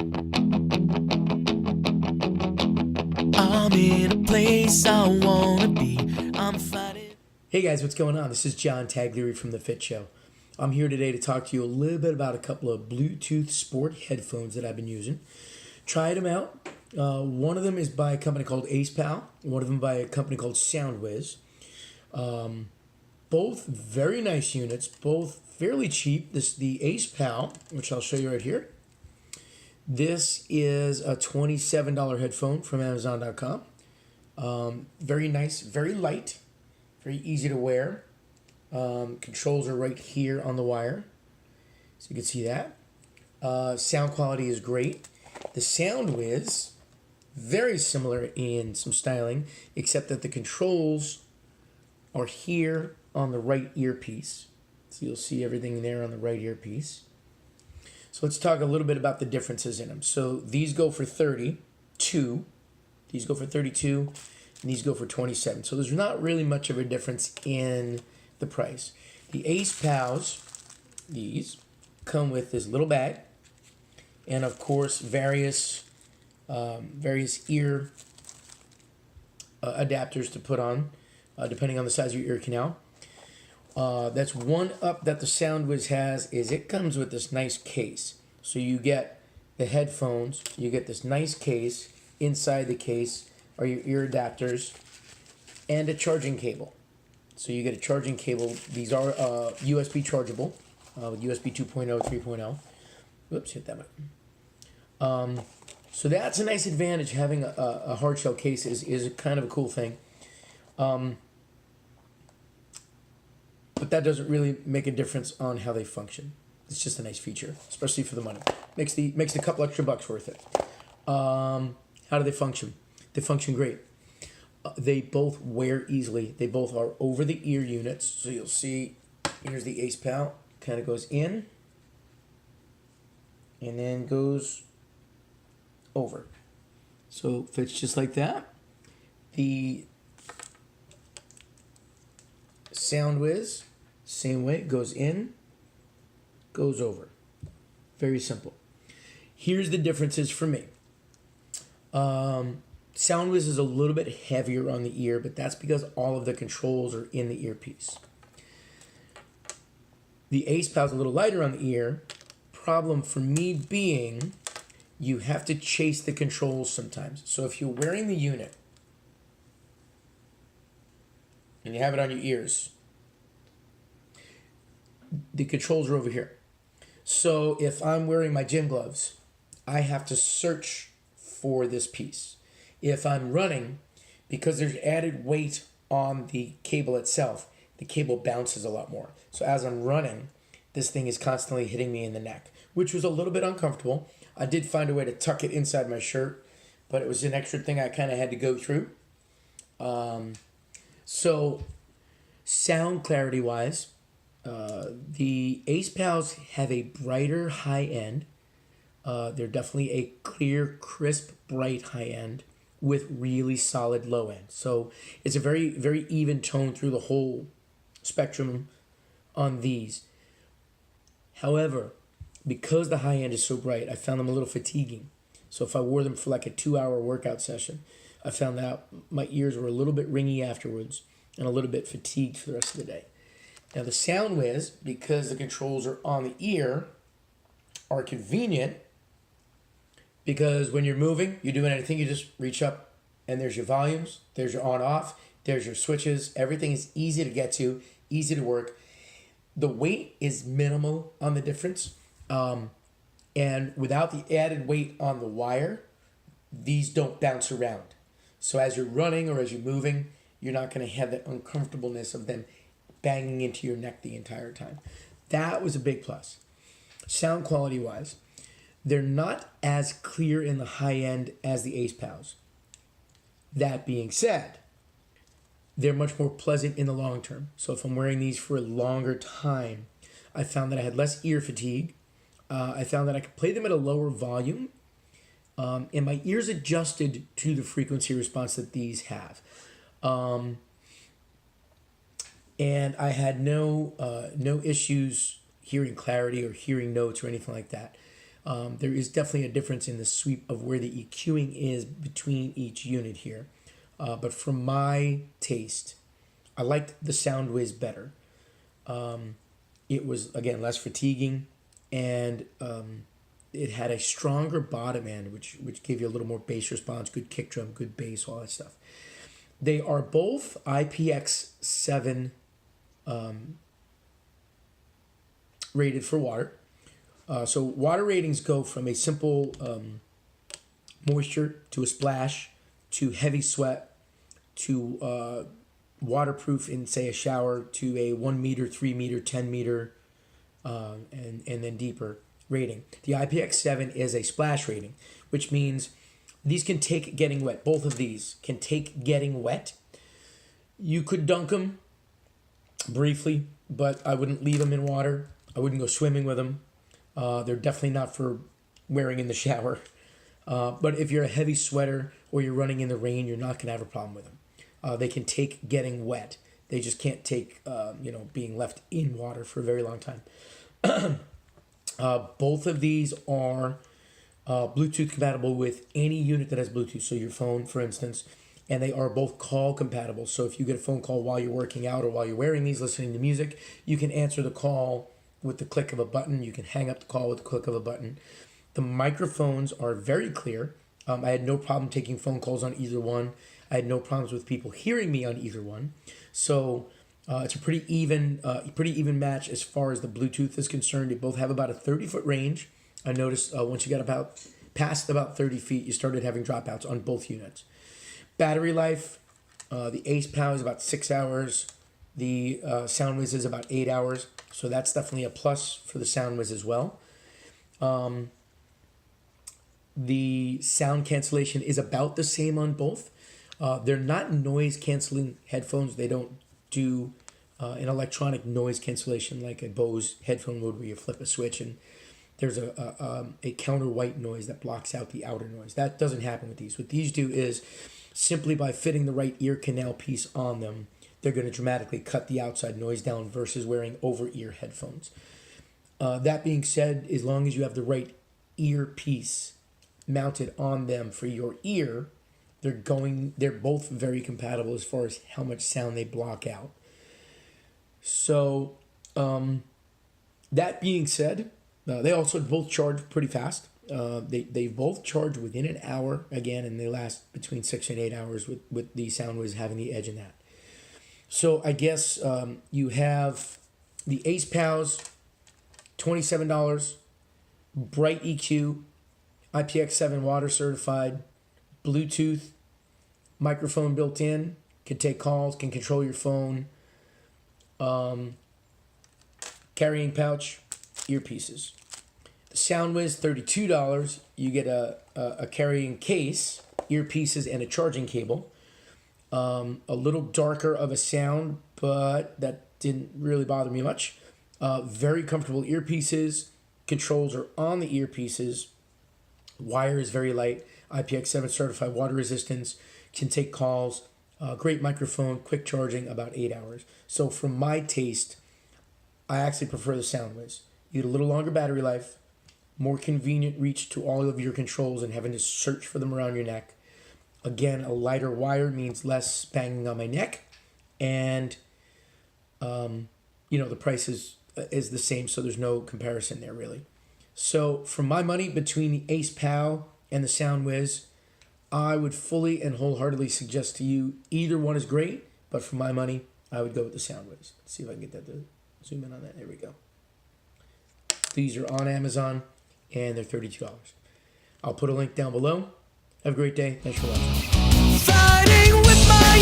I'm in a place I wanna be. I'm fighting. Hey guys, what's going on? This is John Taglieri from The Fit Show. I'm here today to talk to you a little bit about a couple of Bluetooth Sport Headphones that I've been using. Tried them out. One of them is by a company called Acepow. One of them by a company called Soundwhiz. Both very nice units. Both fairly cheap. The Acepow, which I'll show you right here. This is a $27 headphone from Amazon.com. Very nice, very light, very easy to wear. Controls are right here on the wire, so you can see that. Sound quality is great. The Soundwhiz, very similar in some styling, except that the controls are here on the right earpiece. So you'll see everything there on the right earpiece. So let's talk a little bit about the differences in them. So these go for 32, these go for 32, and these go for 27. So there's not really much of a difference in the price. The Acepows, these come with this little bag, and of course various ear adapters to put on, depending on the size of your ear canal. That's one up that the Soundwhiz has is it comes with this nice case. So you get the headphones, you get this nice case. Inside the case are your ear adapters and a charging cable. So you get a charging cable. These are USB chargeable with USB 2.0, 3.0. Whoops, hit that button. So that's a nice advantage. Having a hard shell case is kind of a cool thing. But that doesn't really make a difference on how they function. It's just a nice feature, especially for the money. Makes the couple extra bucks worth it. How do they function? They function great. They both wear easily. They both are over the ear units. So you'll see, here's the Acepow. Kind of goes in and then goes over. So fits just like that. The Soundwhiz, same way, goes in, goes over. Very simple. Here's the differences for me. Soundwhiz is a little bit heavier on the ear, but that's because all of the controls are in the earpiece. The Acepow is a little lighter on the ear. Problem for me being, you have to chase the controls sometimes. So if you're wearing the unit and you have it on your ears, the controls are over here. So if I'm wearing my gym gloves, I have to search for this piece. If I'm running, because there's added weight on the cable itself, the cable bounces a lot more. So as I'm running, this thing is constantly hitting me in the neck, which was a little bit uncomfortable. I did find a way to tuck it inside my shirt, but it was an extra thing I kind of had to go through. So sound clarity wise, the Acepows have a brighter high end. They're definitely a clear, crisp, bright high end with really solid low end. So it's a very, very even tone through the whole spectrum on these. However, because the high end is so bright, I found them a little fatiguing. So if I wore them for like a 2-hour workout session, I found out my ears were a little bit ringy afterwards and a little bit fatigued for the rest of the day. Now the Soundwhiz, because the controls are on the ear, are convenient because when you're moving, you're doing anything, you just reach up and there's your volumes, there's your on off, there's your switches. Everything is easy to get to, easy to work. The weight is minimal on the difference. And without the added weight on the wire, these don't bounce around. So as you're running or as you're moving, you're not going to have that uncomfortableness of them banging into your neck the entire time. That was a big plus. Sound quality wise, they're not as clear in the high end as the Acepows. That being said, they're much more pleasant in the long term. So if I'm wearing these for a longer time, I found that I had less ear fatigue. I found that I could play them at a lower volume, and my ears adjusted to the frequency response that these have. And I had no issues hearing clarity or hearing notes or anything like that. There is definitely a difference in the sweep of where the EQing is between each unit here. But for my taste, I liked the Soundwhiz better. It was, again, less fatiguing, and it had a stronger bottom end, which gave you a little more bass response, good kick drum, good bass, all that stuff. They are both IPX7 rated for water. So water ratings go from a simple moisture to a splash to heavy sweat to waterproof in, say, a shower to a 1 meter, 3 meter, 10 meter, and then deeper rating. The IPX7 is a splash rating, which means these can take getting wet. Both of these can take getting wet. You could dunk them briefly, but I wouldn't leave them in water. I wouldn't go swimming with them. They're definitely not for wearing in the shower. But if you're a heavy sweater or you're running in the rain, you're not going to have a problem with them. They can take getting wet. They just can't take, being left in water for a very long time. Both of these are Bluetooth compatible with any unit that has Bluetooth. So your phone, for instance, and they are both call compatible. So if you get a phone call while you're working out or while you're wearing these, listening to music, you can answer the call with the click of a button. You can hang up the call with the click of a button. The microphones are very clear. I had no problem taking phone calls on either one. I had no problems with people hearing me on either one. So it's a pretty even match as far as the Bluetooth is concerned. They both have about a 30-foot range. I noticed once you got past about 30 feet, you started having dropouts on both units. Battery life, the Acepow is about 6 hours. The Soundwhiz is about 8 hours. So that's definitely a plus for the Soundwhiz as well. The sound cancellation is about the same on both. They're not noise canceling headphones. They don't do an electronic noise cancellation like a Bose headphone would, where you flip a switch and there's a counter white noise that blocks out the outer noise. That doesn't happen with these. What these do is simply by fitting the right ear canal piece on them, they're going to dramatically cut the outside noise down versus wearing over-ear headphones. That being said, as long as you have the right earpiece mounted on them for your ear, they're both very compatible as far as how much sound they block out. So that being said, they also both charge pretty fast. They both charge within an hour again, and they last between 6 and 8 hours with the Soundwhiz having the edge in that. So I guess you have the Acepows, $27, Bright EQ, IPX7 Water Certified, Bluetooth, microphone built in, can take calls, can control your phone, carrying pouch, earpieces. The Soundwhiz, $32. You get a carrying case, earpieces, and a charging cable. A little darker of a sound, but that didn't really bother me much. Very comfortable earpieces. Controls are on the earpieces. Wire is very light. IPX7 certified water resistance. Can take calls. Great microphone. Quick charging. About 8 hours. So for my taste, I actually prefer the Soundwhiz. You get a little longer battery life. More convenient reach to all of your controls and having to search for them around your neck. Again, a lighter wire means less banging on my neck. And, the price is the same, so there's no comparison there, really. So, for my money, between the Acepow and the Soundwhiz, I would fully and wholeheartedly suggest to you either one is great, but for my money, I would go with the Soundwhiz. Let's see if I can get that to zoom in on that. There we go. These are on Amazon, and they're $32. I'll put a link down below. Have a great day. Thanks for watching. Fighting with my